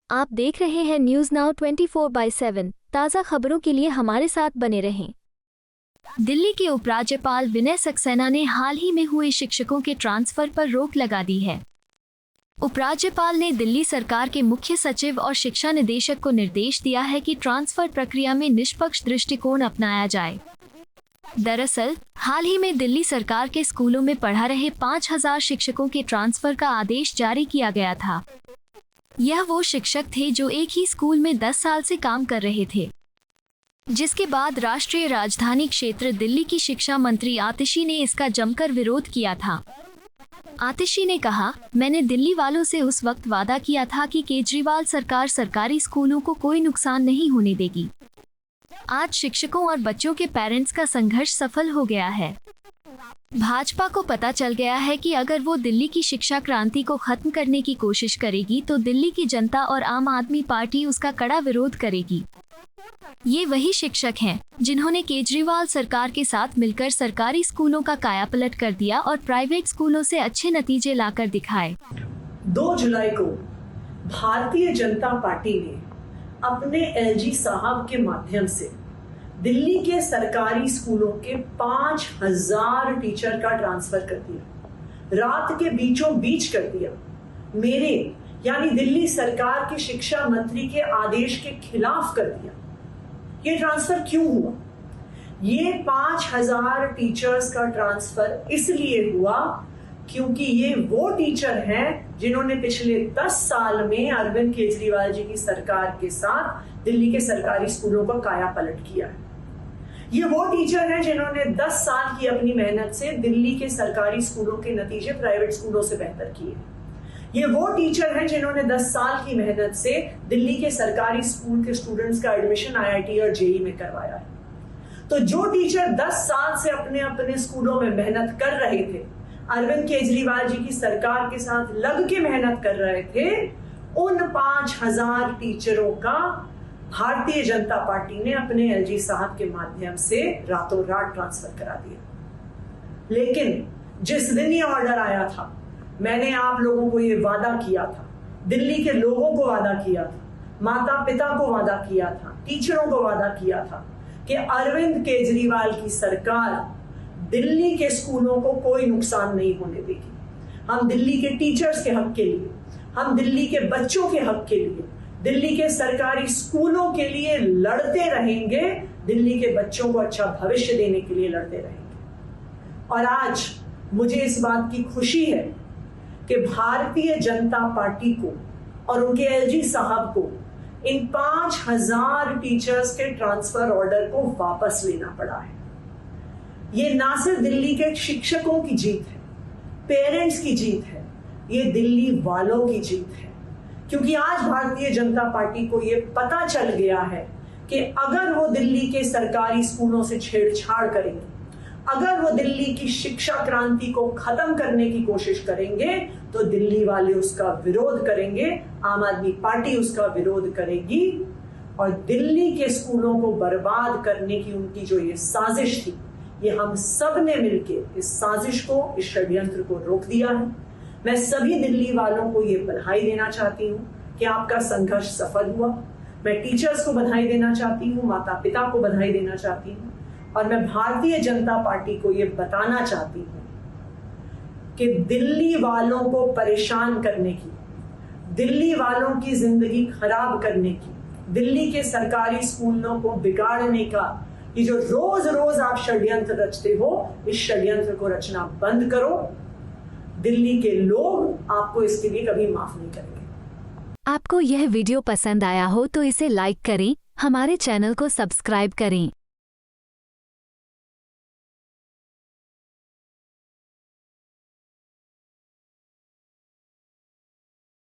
आप देख रहे हैं न्यूज़ नाउ 24/7। ताज़ा खबरों के लिए हमारे साथ बने रहें। दिल्ली के उपराज्यपाल विनय सक्सेना ने हाल ही में हुए शिक्षकों के ट्रांसफर पर रोक लगा दी है। उपराज्यपाल ने दिल्ली सरकार के मुख्य सचिव और शिक्षा निदेशक को निर्देश दिया है कि ट्रांसफर प्रक्रिया में निष्पक्ष दृष्टिकोण अपनाया जाए। दरअसल हाल ही में दिल्ली सरकार के स्कूलों में पढ़ा रहे 5000 शिक्षकों के ट्रांसफर का आदेश जारी किया गया था। यह वो शिक्षक थे जो एक ही स्कूल में 10 साल से काम कर रहे थे, जिसके बाद राष्ट्रीय राजधानी क्षेत्र दिल्ली की शिक्षा मंत्री आतिशी ने इसका जमकर विरोध किया था। आतिशी ने कहा, मैंने दिल्ली वालों से उस वक्त वादा किया था कि केजरीवाल सरकार सरकारी स्कूलों को कोई नुकसान नहीं होने देगी। आज शिक्षकों और बच्चों के पेरेंट्स का संघर्ष सफल हो गया है। भाजपा को पता चल गया है कि अगर वो दिल्ली की शिक्षा क्रांति को खत्म करने की कोशिश करेगी तो दिल्ली की जनता और आम आदमी पार्टी उसका कड़ा विरोध करेगी। ये वही शिक्षक हैं जिन्होंने केजरीवाल सरकार के साथ मिलकर सरकारी स्कूलों का कायापलट कर दिया और प्राइवेट स्कूलों से अच्छे नतीजे लाकर दिखाए। 2 जुलाई को भारतीय जनता पार्टी ने अपने एलजी साहब के माध्यम से दिल्ली के सरकारी स्कूलों के 5000 टीचर का ट्रांसफर कर दिया। रात के बीचों बीच कर दिया। मेरे यानी दिल्ली सरकार के शिक्षा मंत्री के आदेश के खिलाफ कर दिया। ये ट्रांसफर क्यों हुआ? ये 5000 टीचर्स का ट्रांसफर इसलिए हुआ क्योंकि ये वो टीचर हैं जिन्होंने पिछले 10 साल में अरविंद केजरीवाल जी की सरकार के साथ दिल्ली के सरकारी स्कूलों का कायापलट किया है। ये वो टीचर हैं जिन्होंने 10 साल की अपनी मेहनत से दिल्ली के सरकारी स्कूलों के नतीजे प्राइवेट स्कूलों से बेहतर किए। ये वो टीचर हैं जिन्होंने 10 साल की मेहनत से दिल्ली के सरकारी स्कूल के स्टूडेंट्स का एडमिशन आईआईटी और जेईई में करवाया है। तो जो टीचर 10 साल से अपने अपने स्कूलों में मेहनत कर रहे थे, अरविंद केजरीवाल जी की सरकार के साथ लग के मेहनत कर रहे थे, उन 5000 टीचरों का भारतीय जनता पार्टी ने अपने एलजी साहब के माध्यम से रातों रात ट्रांसफर करा दिया। लेकिन जिस दिन ये ऑर्डर आया था, मैंने आप लोगों को ये वादा किया था, दिल्ली के लोगों को वादा किया था, माता पिता को वादा किया था, टीचरों को वादा किया था कि अरविंद केजरीवाल की सरकार दिल्ली के स्कूलों को कोई नुकसान नहीं होने देगी। हम दिल्ली के टीचर्स के हक के लिए, हम दिल्ली के बच्चों के हक के लिए, दिल्ली के सरकारी स्कूलों के लिए लड़ते रहेंगे, दिल्ली के बच्चों को अच्छा भविष्य देने के लिए लड़ते रहेंगे। और आज मुझे इस बात की खुशी है कि भारतीय जनता पार्टी को और उनके एलजी साहब को इन 5000 टीचर्स के ट्रांसफर ऑर्डर को वापस लेना पड़ा है। ये ना सिर्फ दिल्ली के शिक्षकों की जीत है, पेरेंट्स की जीत है, ये दिल्ली वालों की जीत है। क्योंकि आज भारतीय जनता पार्टी को ये पता चल गया है कि अगर वो दिल्ली के सरकारी स्कूलों से छेड़छाड़ करेंगे, अगर वो दिल्ली की शिक्षा क्रांति को खत्म करने की कोशिश करेंगे, तो दिल्ली वाले उसका विरोध करेंगे, आम आदमी पार्टी उसका विरोध करेगी और दिल्ली के स्कूलों को बर्बाद करने की उनकी जो ये साजिश थी, ये हम सब ने मिलकर इस साजिश को, इस षड्यंत्र को रोक दिया है। मैं सभी दिल्ली वालों को ये बधाई देना चाहती हूँ कि आपका संघर्ष सफल हुआ। मैं टीचर्स को बधाई देना चाहती हूँ, माता पिता को बधाई देना चाहती हूँ और मैं भारतीय जनता पार्टी को ये बताना चाहती हूँ कि दिल्ली वालों को परेशान करने की, दिल्ली वालों की जिंदगी खराब करने की, दिल्ली के सरकारी स्कूलों को बिगाड़ने का ये जो रोज रोज आप षड्यंत्र रचते हो, इस षड्यंत्र को रचना बंद करो। दिल्ली के लोग आपको इसके लिए कभी माफ नहीं करेंगे। आपको यह वीडियो पसंद आया हो तो इसे लाइक करें, हमारे चैनल को सब्सक्राइब करें।